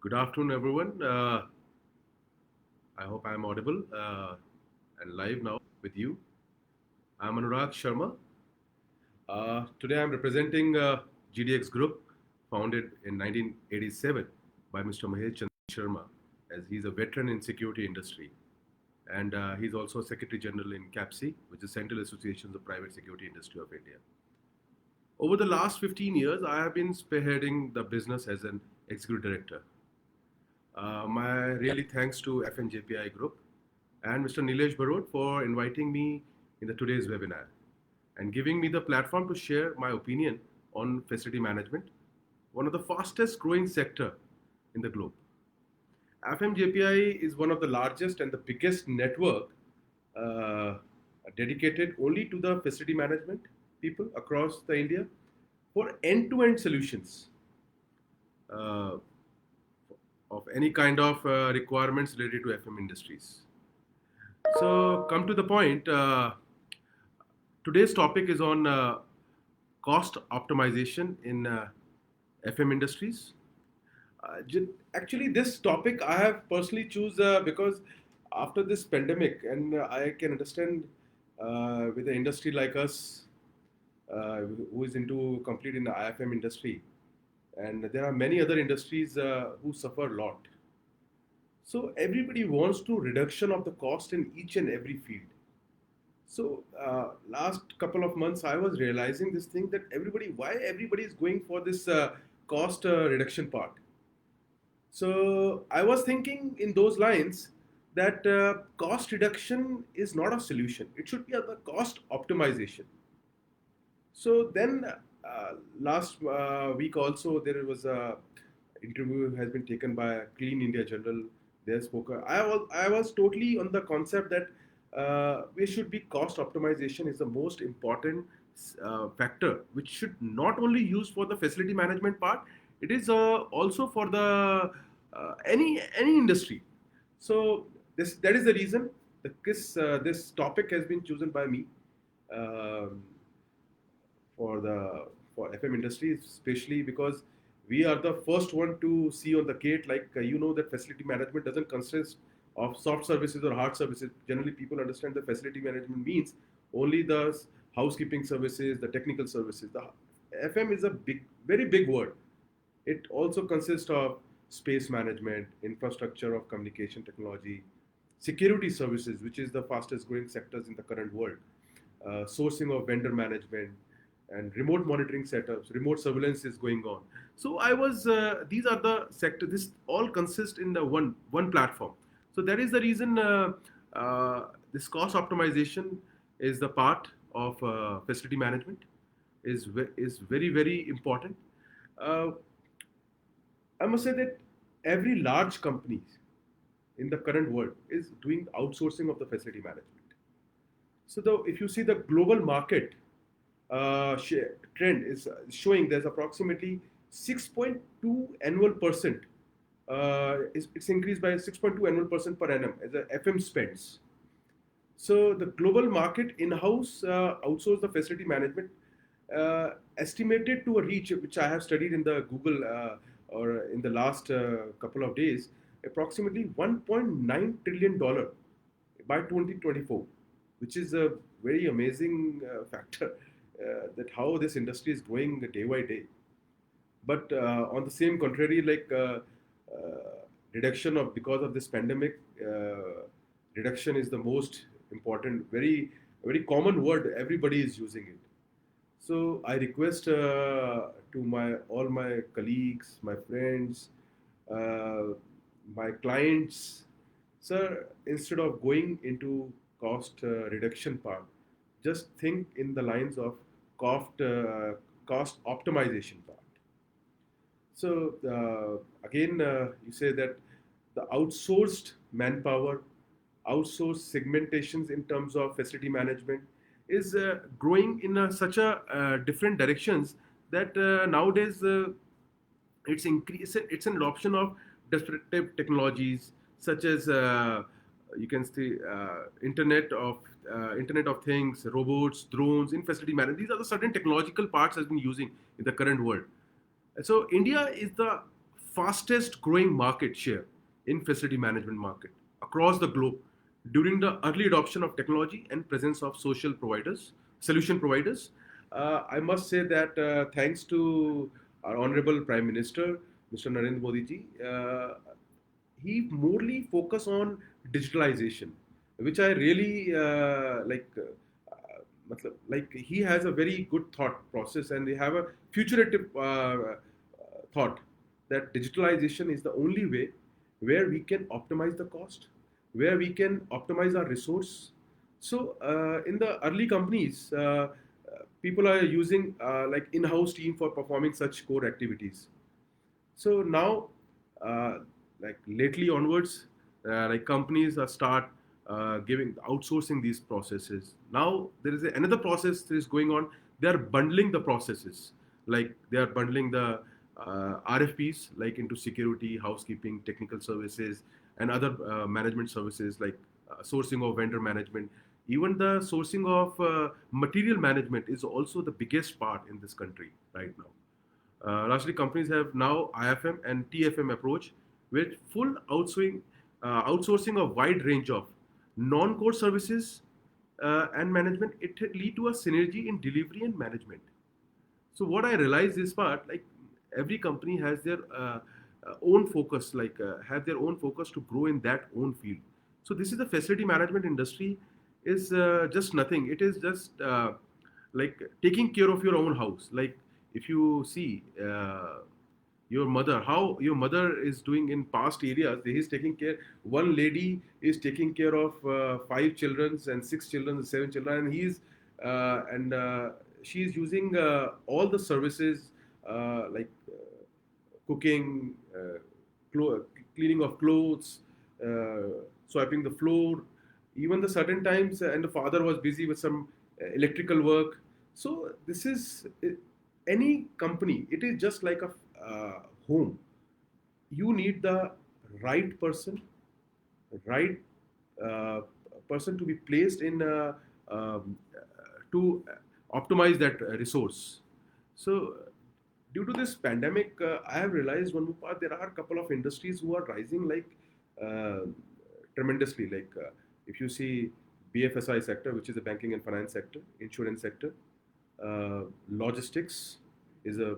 Good afternoon, everyone. I hope I am audible and live now with you. I'm Anurag Sharma. Today I'm representing GDX Group, founded in 1987 by Mr. Mahesh Sharma, as he's a veteran in security industry. And he's also Secretary General in CAPSI, which is Central Association of the Private Security Industry of India. Over the last 15 years, I have been spearheading the business as an executive director. My really thanks to FMJPI Group and Mr. Nilesh Barot for inviting me in the today's webinar and giving me the platform to share my opinion on facility management, one of the fastest growing sector in the globe. FMJPI is one of the largest and the biggest network uh, dedicated only to the facility management people across the India for end-to-end solutions uh, of any kind of requirements related to FM industries. So, come to the point. Today's topic is on cost optimization in FM industries. Actually, this topic I have personally choose because after this pandemic, and I can understand with an industry like us, who is into complete in the IFM industry, and there are many other industries who suffer a lot. So everybody wants to reduction of the cost in each and every field. So last couple of months, I was realizing this thing that why everybody is going for this cost reduction part. So I was thinking in those lines that cost reduction is not a solution. It should be the cost optimization. So then last week also there was a interview has been taken by Clean India Journal. They spoke. I was totally on the concept that we should be cost optimization is the most important factor, which should not only use for the facility management part. It is also for the any industry. So this that is the reason that this topic has been chosen by me. Um, for the for FM industry, especially because we are the first one to see on the gate. Like that facility management doesn't consist of soft services or hard services. Generally, people understand the facility management means only the housekeeping services, the technical services. The FM is a very big word. It also consists of space management, infrastructure of communication technology, security services, which is the fastest growing sectors in the current world, sourcing of vendor management, and remote monitoring setups, remote surveillance is going on. So these are the sector. This all consists in the one platform. So that is the reason this cost optimization is the part of facility management is very important. Uh, I must say that every large company in the current world is doing outsourcing of the facility management. So if you see the global market trend is showing there's approximately 6.2 annual percent. It's increased by 6.2 annual percent per annum as a FM spends. So the global market in-house outsource the facility management estimated to a reach, which I have studied in the Google or in the last couple of days, approximately $1.9 trillion by 2024, which is a very amazing factor that how this industry is growing day by day. But on the same contrary, like reduction of because of this pandemic, reduction is the most important, very common word. Everybody is using it. So I request to my all my colleagues, my friends, uh, my clients, sir, instead of going into cost reduction part, just think in the lines of cost optimization part. So again, you say that the outsourced manpower, outsourced segmentations in terms of facility management is growing in such a different directions that nowadays it's an adoption of disruptive technologies such as you can see Internet of Things, robots, drones in facility management. These are the certain technological parts has been using in the current world. So India is the fastest growing market share in facility management market across the globe during the early adoption of technology and presence of social providers, solution providers. I must say that thanks to our Honorable Prime Minister, Mr. Narendra Modi ji, he morely focus on digitalization, which I really like he has a very good thought process and they have a futurative thought that digitalization is the only way where we can optimize the cost, where we can optimize our resource. So in the early companies, people are using like in-house team for performing such core activities. So now, uh, like lately onwards, like companies are start giving outsourcing these processes. Now there is another process that is going on. They are bundling the processes, like they are bundling the RFPs, like into security, housekeeping, technical services, and other management services like sourcing of vendor management. Even the sourcing of material management is also the biggest part in this country right now. Largely, companies have now IFM and TFM approach with full outsourcing a wide range of non-core services and management. It lead to a synergy in delivery and management. So what I realized is part like every company has their own focus, like have their own focus to grow in that own field. So this is the facility management industry is just nothing. It is just like taking care of your own house. Like if you see your mother, how your mother is doing in past areas, he is taking care. One lady is taking care of five children and six children, seven children, and he's and she is using all the services like cooking, clo- cleaning of clothes, swiping the floor, even the certain times, and the father was busy with some electrical work. So this is any company. It is just like a home. You need the right person, right uh, person to be placed in to optimize that resource. So due to this pandemic, I have realized one more part. There are a couple of industries who are rising like uh, tremendously. Like if you see BFSI sector, which is the banking and finance sector, insurance sector, logistics is a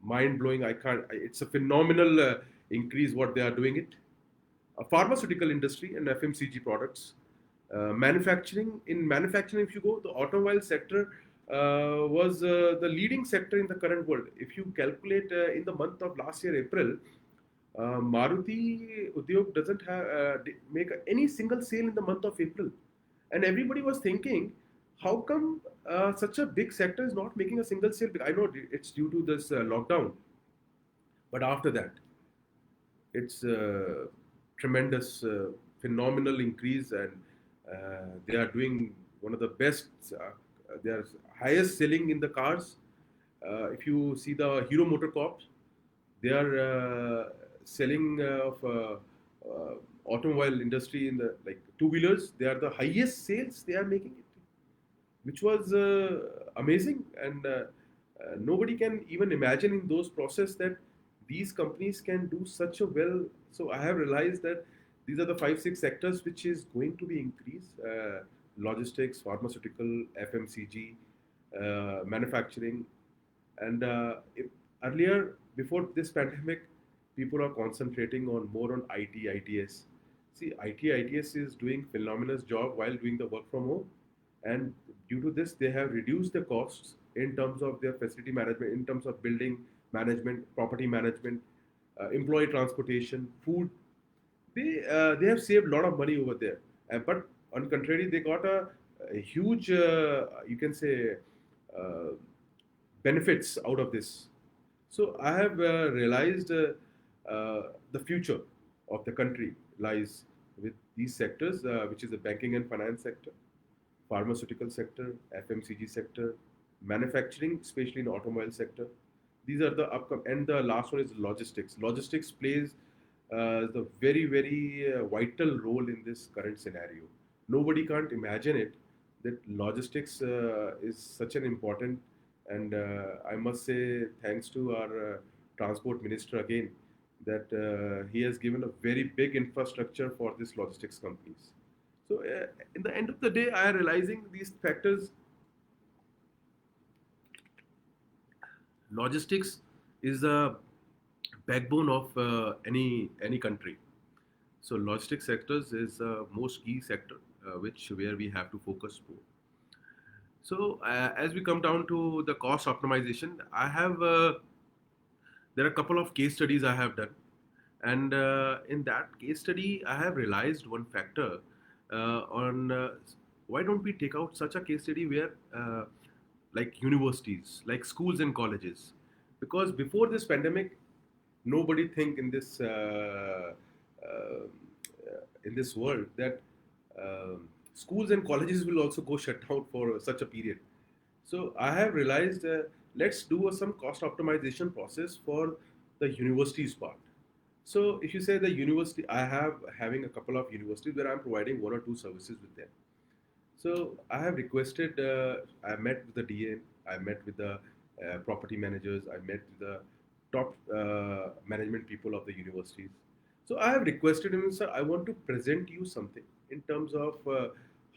mind blowing. I can't. It's a phenomenal increase what they are doing it. Pharmaceutical industry and FMCG products. In manufacturing, if you go, the automobile sector was the leading sector in the current world. If you calculate in the month of last year, April, Maruti Udyog doesn't have make any single sale in the month of April, and everybody was thinking, how come such a big sector is not making a single sale? I know it's due to this lockdown, but after that, it's a tremendous, phenomenal increase, and they are doing one of the best. They are highest selling in the cars. If you see the Hero Motorcorp, they are selling of automobile industry in the like two wheelers. They are the highest sales they are making it, which was amazing, and nobody can even imagine in those process that these companies can do such a well. So I have realized that these are the five six sectors which is going to be increased: logistics, pharmaceutical, FMCG, manufacturing, and earlier before this pandemic, people are concentrating on more on IT, ITS. See, IT, ITS is doing phenomenal job while doing the work from home, and due to this, they have reduced the costs in terms of their facility management, in terms of building management, property management, employee transportation, food. They have saved a lot of money over there. But on contrary, they got a huge you can say uh, benefits out of this. So I have realized the future of the country lies with these sectors, which is the banking and finance sector, pharmaceutical sector, FMCG sector, manufacturing, especially in automobile sector. These are the upcoming, and the last one is logistics. Logistics plays the very vital role in this current scenario. Nobody can't imagine it that logistics is such an important, and I must say thanks to our transport minister again. that he has given a very big infrastructure for these logistics companies. So, in the end of the day, I am realizing these factors. Logistics is the backbone of any country. So, logistics sectors is the most key sector, which where we have to focus more. So, as we come down to the cost optimization, I have there are a couple of case studies I have done, and in that case study, I have realized one factor on why don't we take out such a case study where like universities, like schools and colleges, because before this pandemic, nobody think in this world that schools and colleges will also go shut down for such a period. So I have realized let's do some cost optimization process for the universities part. So if you say the university, I have having a couple of universities where I'm providing one or two services with them. So I have requested. I met with the DA. I met with the property managers. I met with the top management people of the universities. So I have requested him, sir. I want to present you something in terms of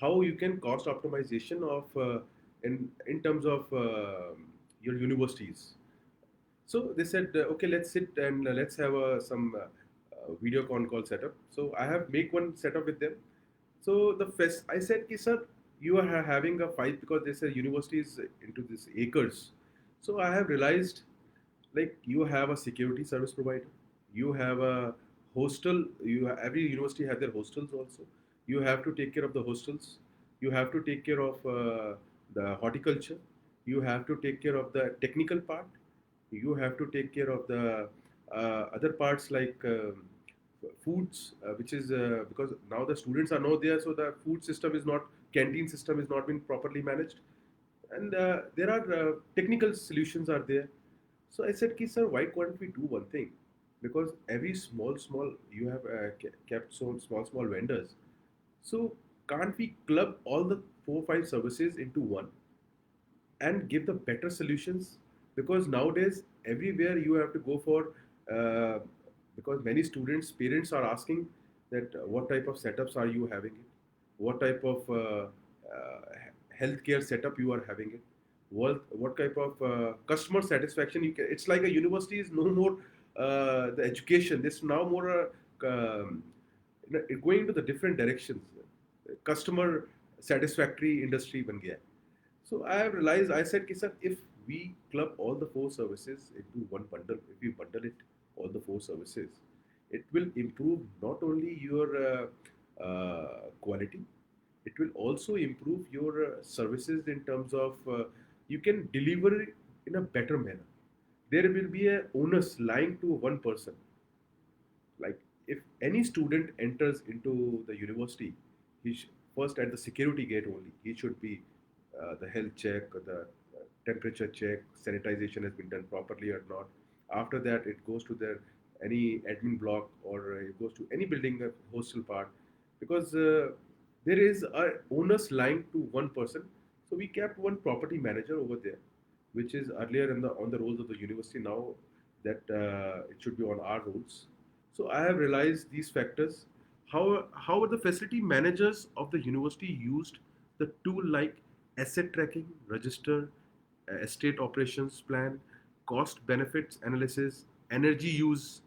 how you can cost optimization of in terms of your universities. So they said, okay, let's sit and let's have some video con call setup. So I have make one setup with them. So I said, ki, sir, you are having a fight because they say university is into this acres. So I have realized, like you have a security service provider, you have a hostel. Every university have their hostels also. You have to take care of the hostels. You have to take care of the horticulture. You have to take care of the technical part. You have to take care of the other parts like foods, which is because now the students are not there, so the food system is not, canteen system is not been properly managed, and there are technical solutions are there. So I said, "Ki sir, why can't we do one thing? Because every small you have kept some small vendors. So can't we club all the 4 5 services into one and give the better solutions? Because nowadays everywhere you have to go for uh, because many students parents are asking that what type of setups are you having it, what type of healthcare setup you are having it, what type of customer satisfaction you can. It's like a university is no more the education, this now more going into the different directions. Customer satisfactory industry ban gaya hai. So I have realized, I said, कि, sir, if we club all the 4 services into one bundle, if we bundle it, all the 4 services, it will improve not only your quality, it will also improve your services in terms of you can deliver it in a better manner. There will be a onus lying to one person. Like if any student enters into the university, first at the security gate only, he should be the health check, the temperature check, sanitization has been done properly or not. After that, it goes to the any admin block or it goes to any building hostel part, because there is a onus lying to one person. So we kept one property manager over there, which is earlier in the on the roles of the university. Now that it should be on our roles. So I have realized these factors. How the facility managers of the university used the tool like asset tracking, register, estate operations plan, cost benefits analysis, energy use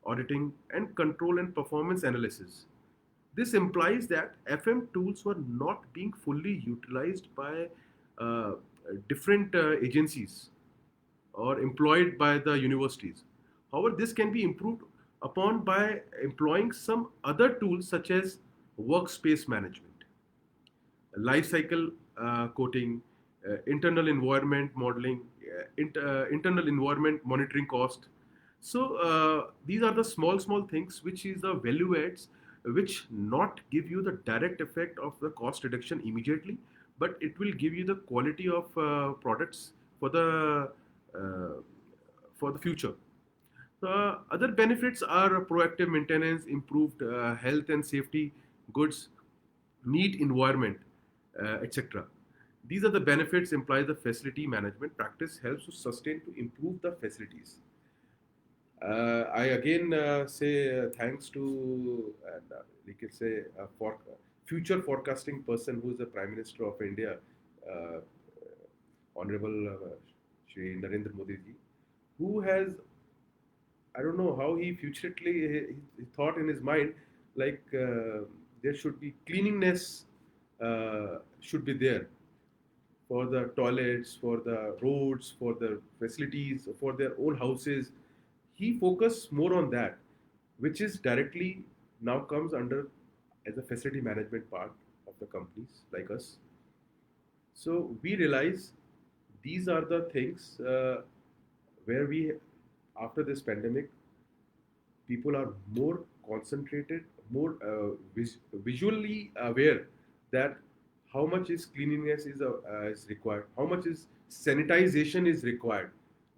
auditing, and control and performance analysis. This implies that FM tools were not being fully utilized by uh, different agencies or employed by the universities. However, this can be improved upon by employing some other tools such as workspace management, life cycle coding, internal environment modeling, internal environment monitoring cost. So these are the small things which is the value adds, which not give you the direct effect of the cost reduction immediately, but it will give you the quality of products for the uh, for the future. Other benefits are proactive maintenance, improved health and safety, goods, neat environment, etc. These are the benefits implied the facility management practice helps to sustain to improve the facilities. I again say thanks to, and we can say, for future forecasting person who is the Prime Minister of India, uh, Honorable Shri Narendra Modi ji, who has, I don't know how he futurely he thought in his mind, like there should be cleanliness should be there for the toilets, for the roads, for the facilities, for their own houses. He focused more on that, which is directly now comes under as a facility management part of the companies like us. So we realize these are the things where we, after this pandemic, people are more concentrated, more visually aware that how much is cleanliness is required, how much is sanitization is required.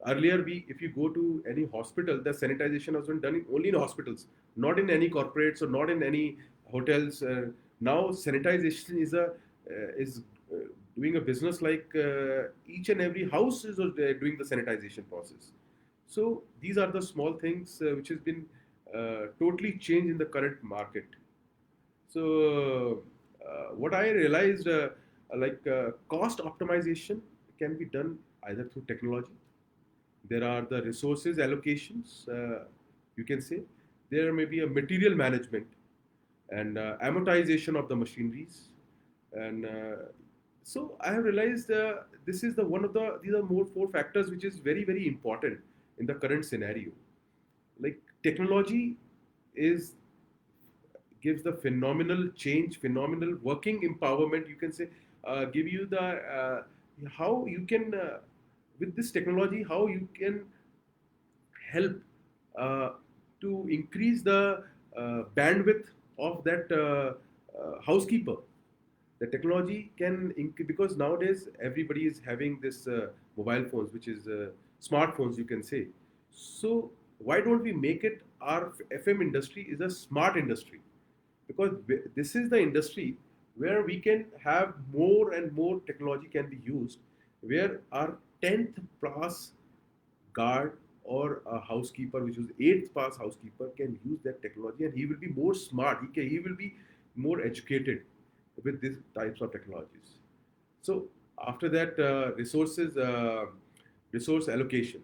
Earlier, if you go to any hospital, the sanitization was done only in hospitals, not in any corporates or not in any hotels. Now, sanitization is doing a business like each and every house is doing the sanitization process. So these are the small things which has been totally changed in the current market. So what I realized, cost optimization can be done either through technology. There are the resources allocations, you can say. There may be a material management and amortization of the machineries. And so I have realized this is the one of the these are more four factors which is very important in the current scenario. Like technology is gives the phenomenal change, phenomenal working empowerment. You can say, give you the how you can with this technology how you can help uh, to increase the bandwidth of that housekeeper. The technology can because nowadays everybody is having this mobile phones, which is smartphones, you can say. So why don't we make it our FM industry is a smart industry? Because this is the industry where we can have more and more technology can be used, where our 10th class guard or a housekeeper, which is 8th class housekeeper, can use that technology and he will be more smart. He will be more educated with these types of technologies. So after that, resource allocation.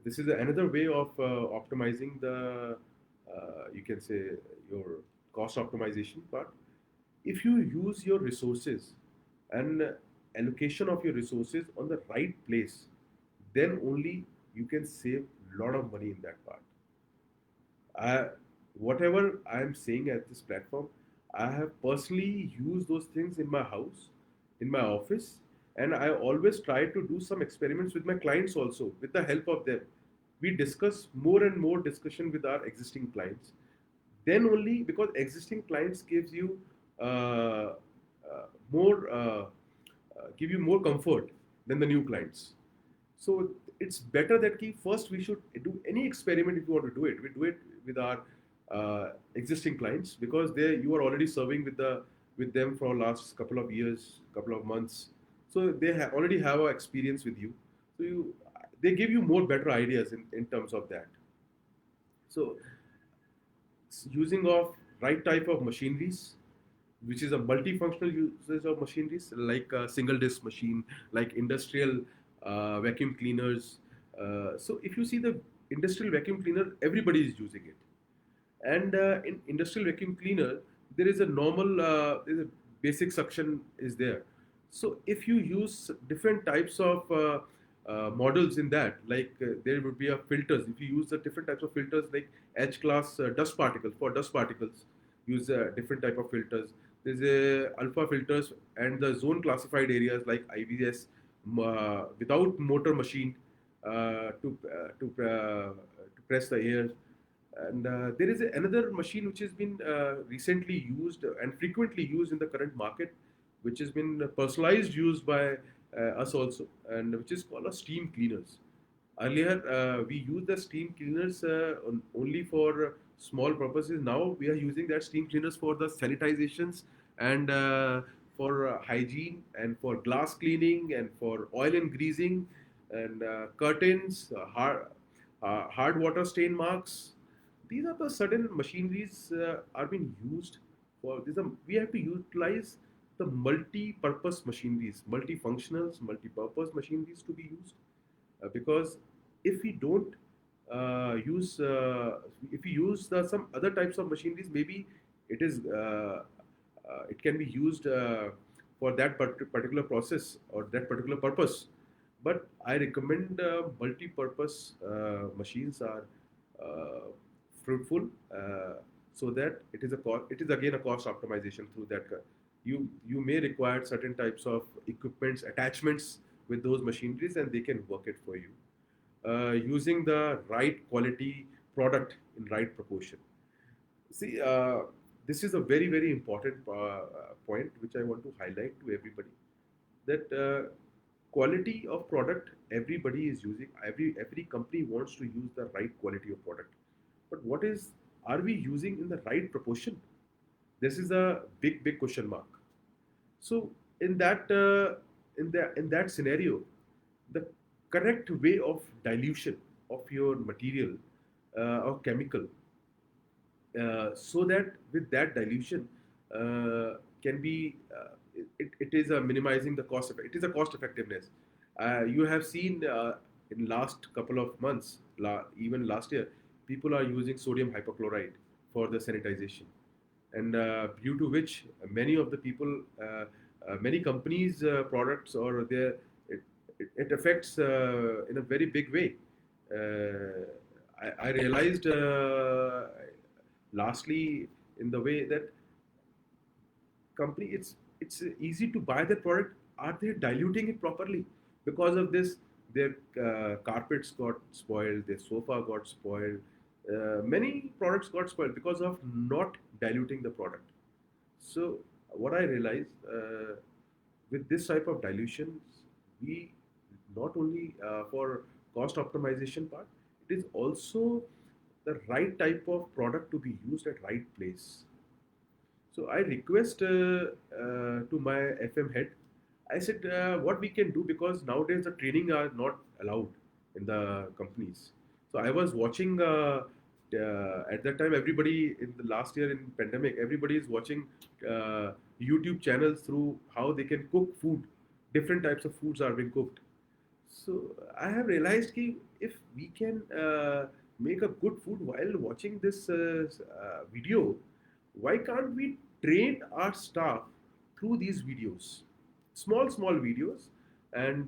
This is another way of optimizing the, you can say, your cost optimization part. If you use your resources and allocation of your resources on the right place, then only you can save a lot of money in that part. I, whatever I am saying at this platform, I have personally used those things in my house, in my office, and I always try to do some experiments with my clients also, with the help of them. We discuss more and more discussion with our existing clients. Then only because existing clients gives you more give you more comfort than the new clients. So it's better that first we should do any experiment if you want to do it. We do it with our existing clients because you are already serving with them for last couple of years, couple of months. So they already have a experience with you. So they give you more better ideas in terms of that. So using of right type of machineries, which is a multifunctional usage of machineries like a single disc machine, like industrial vacuum cleaners. So if you see the industrial vacuum cleaner, everybody is using it. And in industrial vacuum cleaner, there is a normal, there's a basic suction is there. So if you use different types of models in that, like there would be a filters. If you use the different types of filters, like H class dust particles for dust particles, use different type of filters. There's a alpha filters and the zone classified areas like IVS without motor machine to press the air. And there is another machine which has been recently used and frequently used in the current market, which has been personalized used by us also, and which is called a steam cleaners. Earlier, we used the steam cleaners only for small purposes. Now we are using that steam cleaners for the sanitizations and for hygiene and for glass cleaning and for oil and greasing and curtains, hard water stain marks. These are the certain machineries are being used for. We have to utilize the multi-purpose machineries, multifunctionals, multi-purpose machineries to be used, because if we don't use if we use some other types of machineries, maybe it is it can be used for that particular process or that particular purpose. But I recommend multi-purpose machines are uh, fruitful, so that it is again a cost optimization through that. You may require certain types of equipments, attachments with those machineries, and they can work it for you, using the right quality product in right proportion. See, this is a very, very important point which I want to highlight to everybody, that quality of product everybody is using. Every company wants to use the right quality of product. But what is, are we using in the right proportion? This is a big, big question mark. So in that scenario, the correct way of dilution of your material or chemical, so that with that dilution can be it is a minimizing the cost of it is a cost effectiveness. You have seen in last couple of months, even last year, people are using sodium hypochlorite for the sanitization, and due to which many of the people, many companies products or their it affects in a very big way. I realized lastly in the way that company, it's easy to buy the product. Are they diluting it properly? Because of this, their carpets got spoiled, their sofa got spoiled, many products got spoiled because of not diluting the product. So what I realized, with this type of dilutions, we not only for cost optimization part, it is also the right type of product to be used at right place. So I request to my FM head. I said what we can do, because nowadays the training are not allowed in the companies. So I was watching at that time, everybody in the last year in pandemic, everybody is watching YouTube channels through how they can cook food. Different types of foods are being cooked. So I have realized that if we can make a good food while watching this video, why can't we train our staff through these videos, small videos, and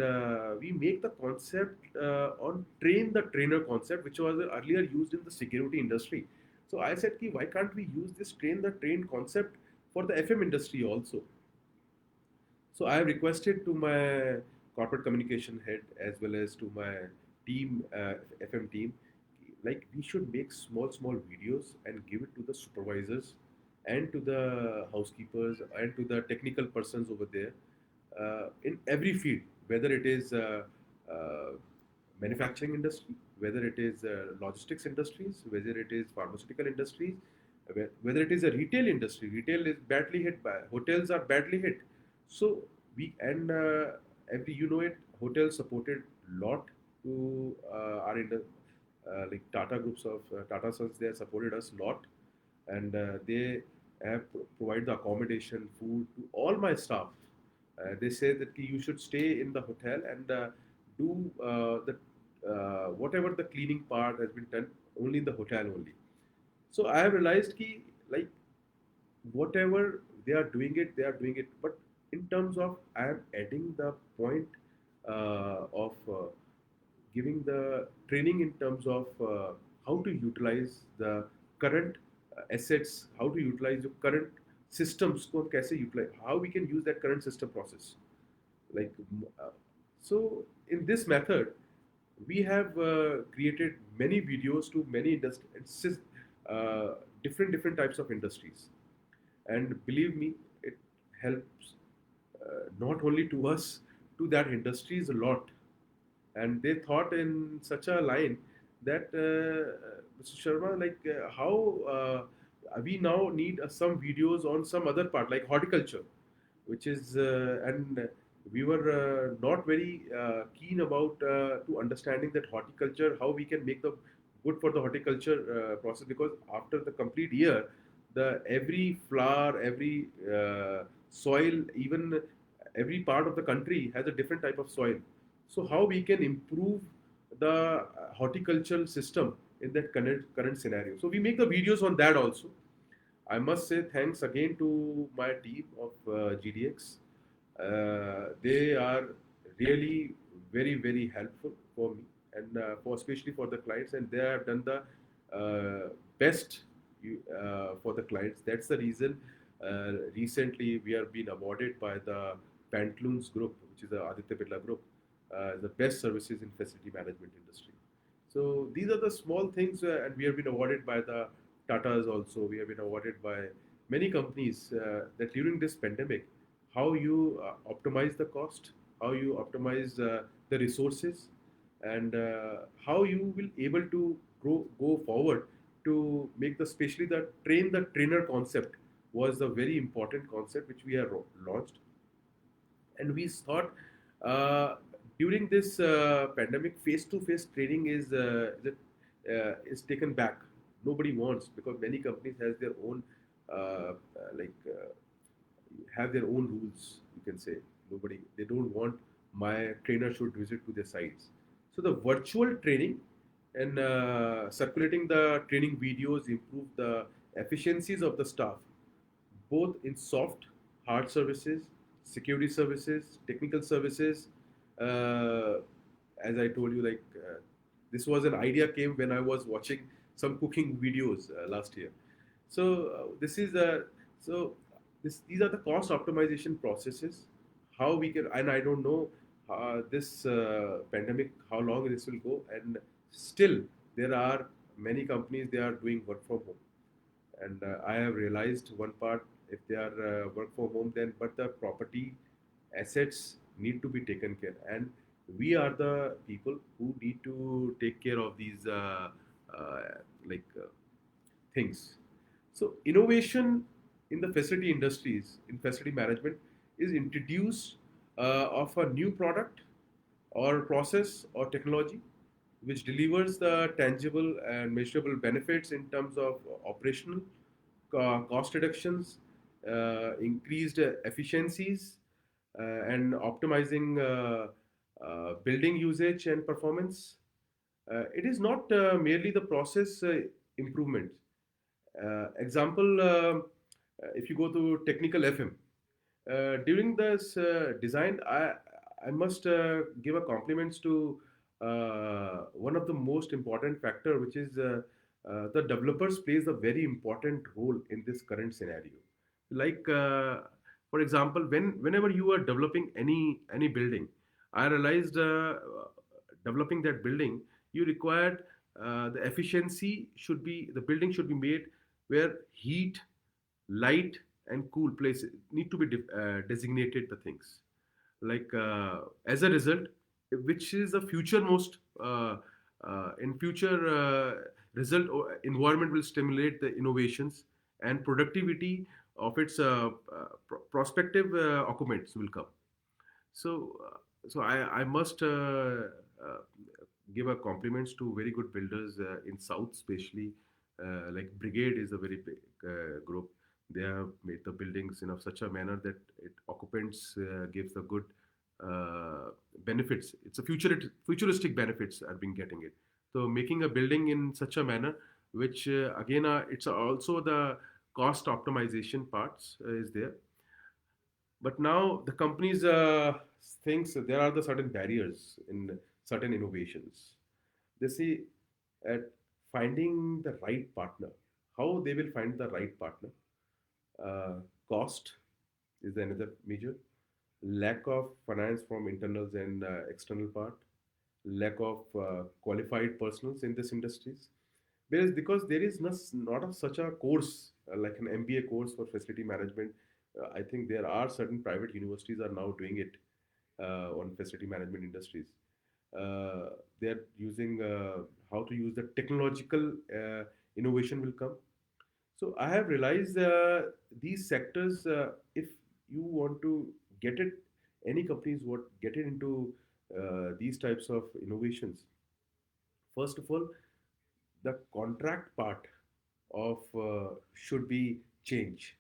we make the concept on train the trainer concept, which was earlier used in the security industry. So I said, why can't we use this train the train concept for the FM industry also? So I have requested to my corporate communication head as well as to my team, FM team, like we should make small videos and give it to the supervisors and to the housekeepers and to the technical persons over there, in every field, whether it is uh, manufacturing industry, whether it is logistics industries, whether it is pharmaceutical industries, whether it is a retail industry. Retail is badly hit by, hotels are badly hit. So we, and every, you know it, hotels supported lot to our like Tata groups of Tata Sons, they have supported us lot, and they have provided the accommodation, food to all my staff. They say that you should stay in the hotel and do the whatever the cleaning part has been done only in the hotel only. So I have realized ki, like whatever they are doing it. But in terms of, I am adding the point of giving the training in terms of how to utilize the current assets, how to utilize the current systems को कैसे utilize, how we can use that current system process. Like, uh, so in this method, we have created many videos to many industries, different types of industries, and believe me, it helps not only to us, to that industries a lot. And they thought in such a line that Mr. Sharma, like how we now need some videos on some other part like horticulture, which is and we were not very keen about to understanding that horticulture, how we can make the good for the horticulture process, because after the complete year, the every flower, every soil, even every part of the country has a different type of soil. So how we can improve the horticultural system in that current scenario. So we make the videos on that also. I must say thanks again to my team of GDX. They are really very helpful for me, and for especially for the clients, and they have done the best for the clients. That's the reason. Recently, we are being awarded by the Pantaloons Group, which is the Aditya Birla Group, the best services in facility management industry. So these are the small things, and we have been awarded by the Tatas also. We have been awarded by many companies that during this pandemic, how you optimize the cost, how you optimize the resources, and how you will able to go forward to make the, especially the train the trainer concept was a very important concept which we have launched. And we thought during this pandemic, face-to-face training is taken back. Nobody wants, because many companies has their own like have their own rules. You can say nobody, they don't want my trainer should visit to their sites. So the virtual training and circulating the training videos improve the efficiencies of the staff, both in soft, hard services, security services, technical services. Uh, as I told you, this was an idea came when I was watching some cooking videos last year. So this is so these are the cost optimization processes. How we can, and I don't know this pandemic how long this will go, and still there are many companies they are doing work from home. And I have realized one part: if they are work from home, then but the property assets need to be taken care, and we are the people who need to take care of these uh, like things. So innovation in the facility industries, in facility management, is introduced of a new product or process or technology which delivers the tangible and measurable benefits in terms of operational cost reductions, increased efficiencies, and optimizing building usage and performance. It is not merely the process improvement. Example, if you go to technical FM, during this design, I must give a compliments to one of the most important factor, which is the developers plays a very important role in this current scenario. Like for example, whenever you are developing any building, I realized developing that building, you required the efficiency should be, the building should be made where heat, light, and cool places need to be designated the things. Like as a result, which is the future most in future result or environment will stimulate the innovations and productivity of its prospective occupants will come. So, I must give a compliments to very good builders in South, especially like Brigade is a very big group. They have made the buildings in such a manner that it occupants gives the good uh, benefits. It's a futuristic benefits are being getting it. So making a building in such a manner, which again it's also the cost optimization parts is there. But now the companies thinks that there are the certain barriers in certain innovations. They see at finding the right partner. How they will find the right partner? Uh, Cost is another major. Lack of finance from internals and external part. Lack of qualified personnel in this industries. Whereas because there is not a, such a course like an MBA course for facility management, I think there are certain private universities are now doing it on facility management industries. They're using how to use the technological innovation will come. So I have realized these sectors, if you want to get it, any companies what get into these types of innovations, first of all, the contract part of should be changed.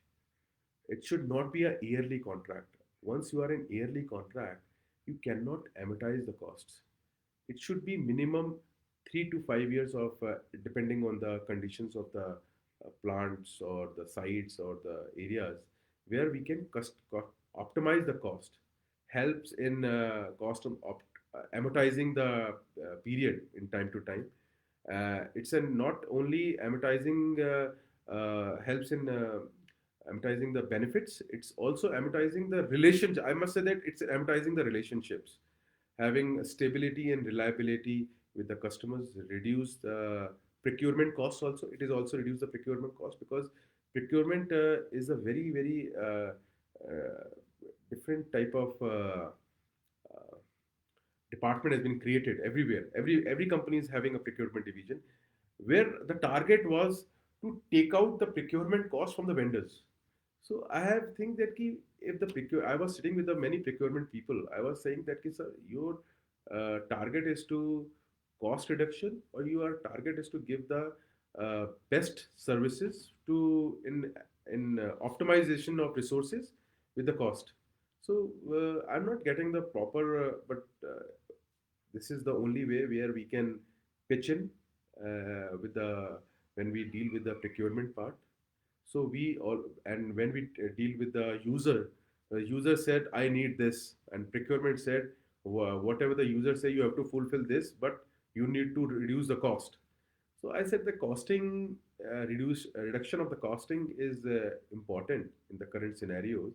It should not be a yearly contract. Once you are in yearly contract, you cannot amortize the costs. It should be minimum 3 to 5 years of depending on the conditions of the plants or the sites or the areas where we can optimize the cost. Helps in cost of amortizing the period in time to time. It's a not only amortizing helps in amortizing the benefits, it's also amortizing the relationship. I must say that it's amortizing the relationships. Having stability and reliability with the customers reduce the procurement costs also. It is also reduce the procurement cost because procurement is a very different type of department has been created everywhere. Every company is having a procurement division where the target was to take out the procurement cost from the vendors. So I have think that ki, if the I was sitting with the many procurement people. I was saying that ki, sir, your target is to cost reduction, or your target is to give the best services to in optimization of resources with the cost. So I'm not getting the proper, but this is the only way where we can pitch in with the when we deal with the procurement part. So we all, and when we deal with the user said I need this, and procurement said whatever the user say you have to fulfill this, but you need to reduce the cost. So I said the costing reduction of the costing is important in the current scenarios.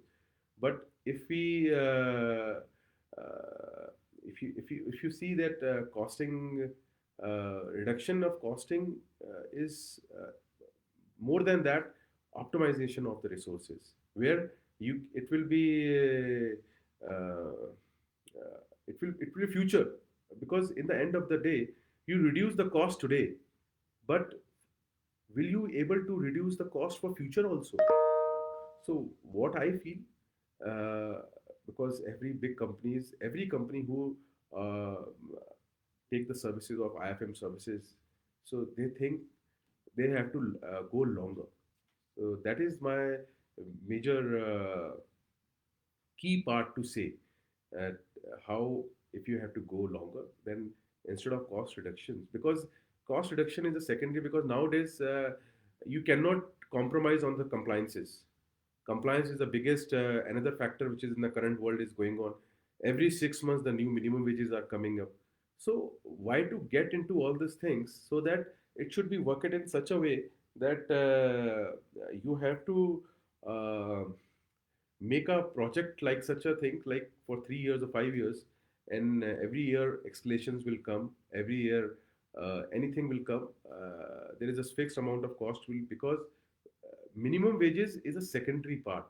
But if we if you see that costing reduction of costing is more than that, optimization of the resources where you it will be it will be future, because in the end of the day you reduce the cost today, but will you able to reduce the cost for future also? So what I feel, uh, because every company who uh, take the services of IFM services, so they think they have to go longer. So that is my major key part to say that how, if you have to go longer, then instead of cost reductions, because cost reduction is a secondary, because nowadays you cannot compromise on the compliances. Compliance is the biggest another factor which is in the current world is going on. Every 6 months the new minimum wages are coming up. So why to get into all these things, so that it should be worked in such a way that you have to uh, make a project like such a thing like for 3 years or 5 years, and every year escalations will come, every year anything will come, there is a fixed amount of cost will, because minimum wages is a secondary part.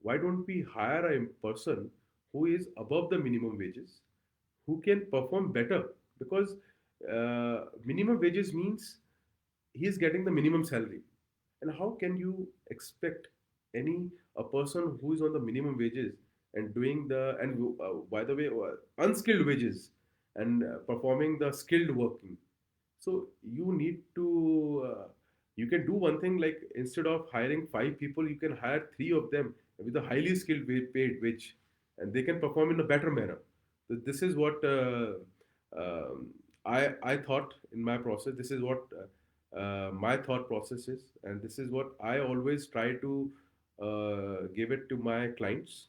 Why don't we hire a person who is above the minimum wages, who can perform better? Because minimum wages means he is getting the minimum salary, and how can you expect any a person who is on the minimum wages and doing the, and by the way, unskilled wages, and performing the skilled working? So you need to you can do one thing, like instead of hiring 5 people, you can hire 3 of them with a highly skilled paid wage, and they can perform in a better manner. So this is what I thought in my process. This is what my thought process is, and this is what I always try to give it to my clients.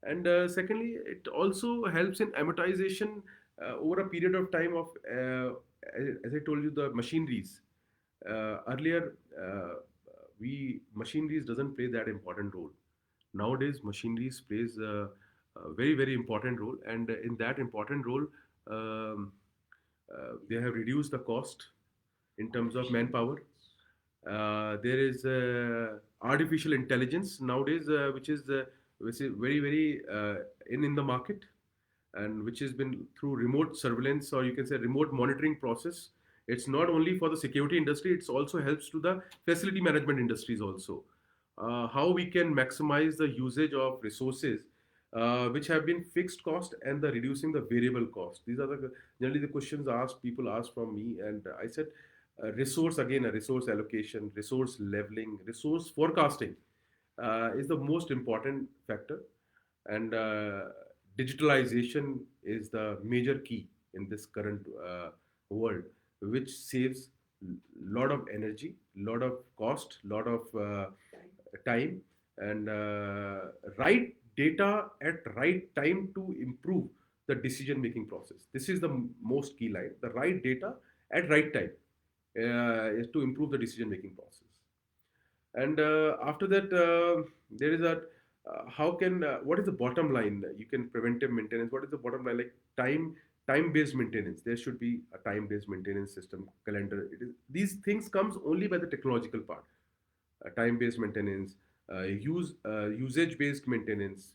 And secondly, it also helps in amortization over a period of time of, as I told you, the machineries. Earlier, we machineries doesn't play that important role. Nowadays, machineries plays a very important role, and in that important role, um, they have reduced the cost in terms of manpower. There is artificial intelligence nowadays, which is very in the market, and which has been through remote surveillance, or you can say remote monitoring process. It's not only for the security industry; it also helps to the facility management industries also. How we can maximize the usage of resources, which have been fixed cost and the reducing the variable cost. These are the generally the questions asked people ask from me, and I said resource again, a resource allocation, resource leveling, resource forecasting is the most important factor, and digitalization is the major key in this current world, which saves lot of energy, lot of cost, lot of time, and right data at right time to improve the decision making process. This is the most key line. The right data at right time is to improve the decision making process. And after that, there is a how can what is the bottom line? You can preventive maintenance. What is the bottom line? Like time based maintenance. There should be a time based maintenance system calendar. These things comes only by the technological part. Time based maintenance, usage based maintenance,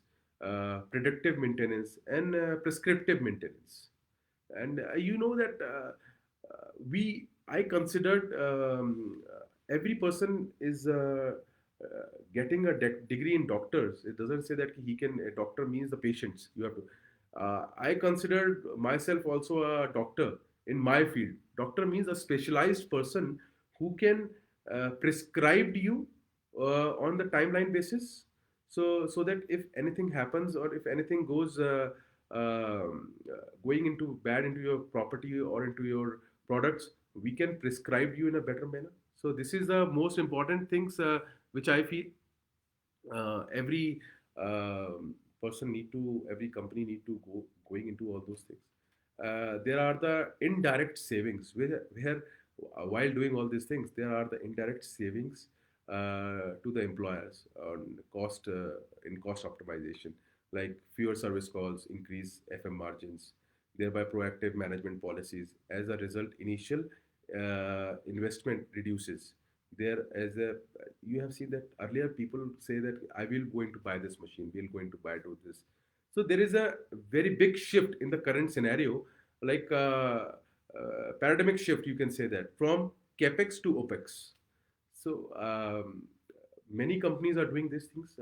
predictive maintenance, and prescriptive maintenance. And you know that we I considered every person is getting a degree in doctors. It doesn't say that he can a doctor means the patients you have to. I considered myself also a doctor in my field. Doctor means a specialized person who can prescribe you on the timeline basis, so that if anything happens or if anything goes going into bad into your property or into your products, we can prescribe you in a better manner. So this is the most important things which I feel every person need to, every company need to go going into all those things. There are the indirect savings where while doing all these things, there are the indirect savings to the employers on cost in cost optimization, like fewer service calls, increase FM margins, thereby proactive management policies. As a result, initial investment reduces. There as a you have seen that earlier people say that I will going to buy this machine, we'll going to buy do this. So there is a very big shift in the current scenario, like paradigmic shift, you can say that, from capex to opex. So many companies are doing these things,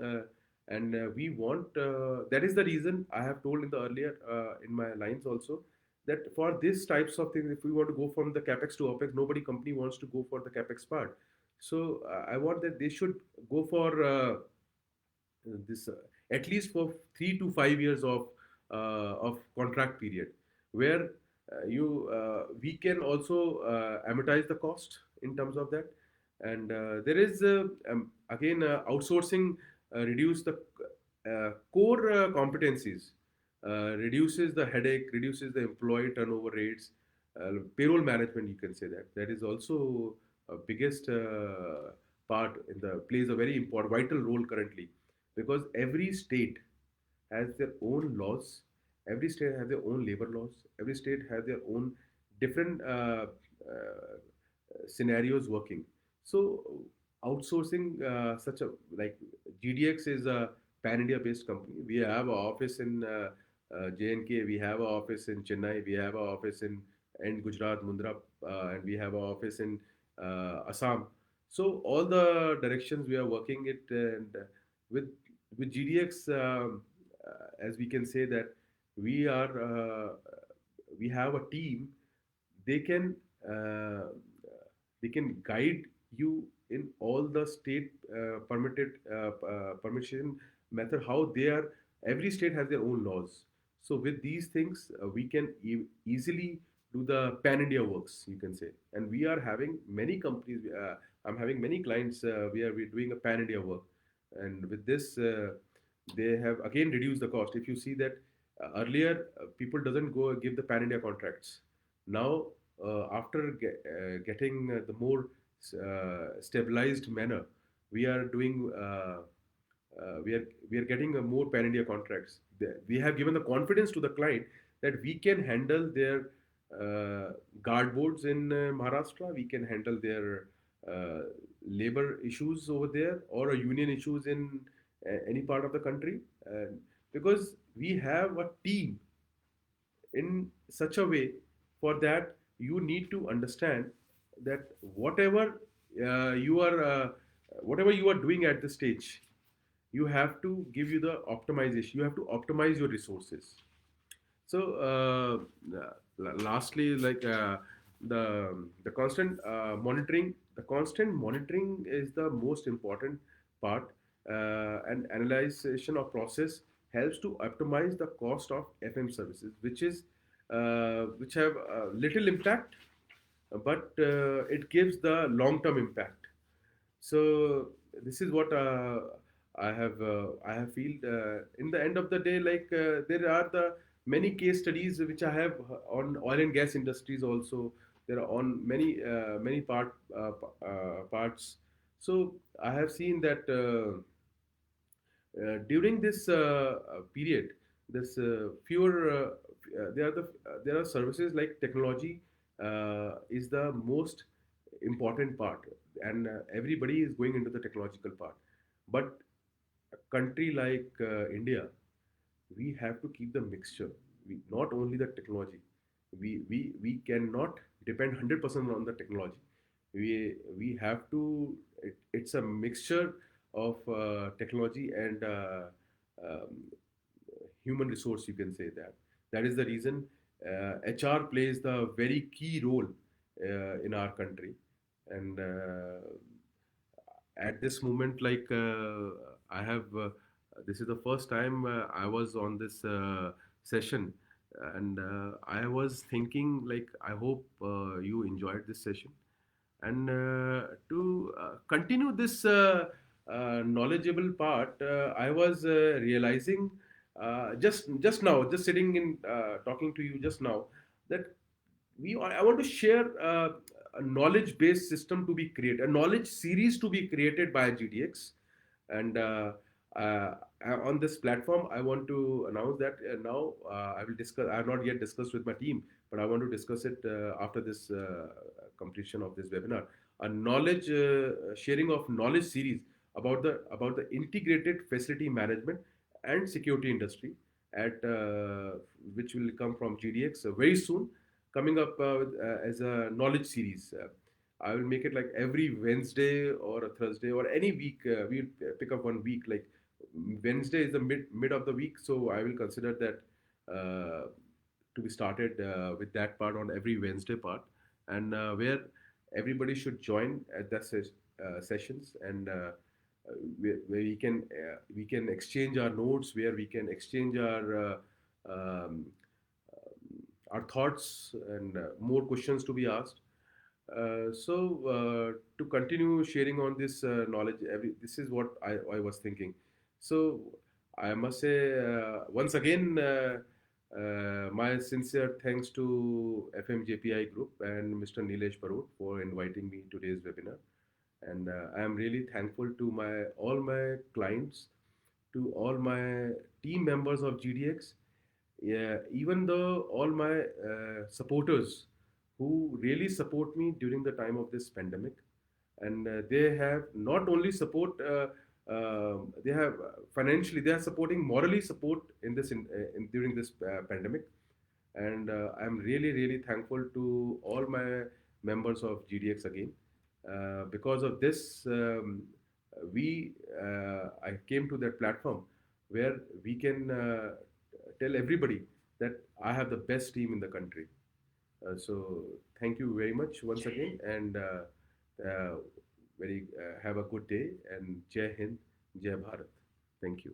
and we want. That is the reason I have told in the earlier in my lines also that for these types of things, if we want to go from the capex to opex, nobody company wants to go for the capex part. So I want that they should go for this at least for 3 to 5 years of contract period, where you we can also amortize the cost in terms of that. And there is again outsourcing reduce the core competencies, reduces the headache, reduces the employee turnover rates, payroll management, you can say that that is also a biggest part in the plays a very important vital role currently, because every state has their own laws, every state has their own labor laws, every state has their own different scenarios working. So outsourcing such a like GDX is a pan India based company. We have an office in JNK, we have an office in Chennai, we have an office in Gujarat, Mundra, and we have an office in Assam. So all the directions we are working it, and with GDX, as we can say that we are we have a team. They can uh, they can guide you in all the state permitted permission method, how they are. Every state has their own laws. So with these things we can easily do the pan India works, you can say. And we are having many companies, I'm having many clients, we're doing a pan India work. And with this they have again reduced the cost. If you see that earlier people doesn't go give the pan India contracts. Now after getting the more stabilized manner, we are doing we are getting a more pan India contracts. We have given the confidence to the client that we can handle their guard boards in Maharashtra, we can handle their labor issues over there, or union issues in any part of the country, because we have a team in such a way. For that you need to understand that whatever you are doing at this stage, you have to give you the optimization. You have to optimize your resources. So, lastly, like the constant monitoring, the constant monitoring is the most important part, and analyzation of process helps to optimize the cost of FM services, which have little impact, but it gives the long-term impact. So this is what I have feel in the end of the day, like there are the many case studies which I have on oil and gas industries also. There are on many parts. So I have seen that during this period, this fewer there are services like technology is the most important part, and everybody is going into the technological part. But a country like India, we have to keep the mixture. We not only the technology. We cannot depend 100% on the technology. We have to. It's a mixture of technology and um, human resource. You can say that. That is the reason HR plays the very key role in our country, and at this moment, like I have this is the first time I was on this session, and I was thinking, like, I hope you enjoyed this session, and to continue this knowledgeable part, I was realizing just now, just sitting in talking to you just now, that I want to share a knowledge based system to be created, a knowledge series to be created by GDX, and uh, on this platform I want to announce that now I will discuss. I have not yet discussed with my team, but I want to discuss it after this completion of this webinar. A knowledge sharing of knowledge series about the integrated facility management and security industry at which will come from GDX very soon, coming up as a knowledge series. I will make it like every Wednesday or a Thursday or any week. We'll pick up one week. Like Wednesday is the mid of the week, so I will consider that to be started with that part on every Wednesday part, and where everybody should join at the sessions, and where we can exchange our notes, where we can exchange um, our thoughts, and more questions to be asked. To continue sharing on this knowledge, this is what I was thinking. So I must say once again, my sincere thanks to FMJPI Group and Mr. Nilesh Parot for inviting me to today's webinar. And I am really thankful to my all my clients, to all my team members of GDX, yeah, even though all my supporters who really support me during the time of this pandemic, and they have not only support, they have financially, they are supporting, morally support in this in during this pandemic, and I'm really thankful to all my members of GDX again. Because of this, we I came to that platform where we can tell everybody that I have the best team in the country. So thank you very much once again, and very have a good day, and Jai Hind, Jai Bharat. Thank you.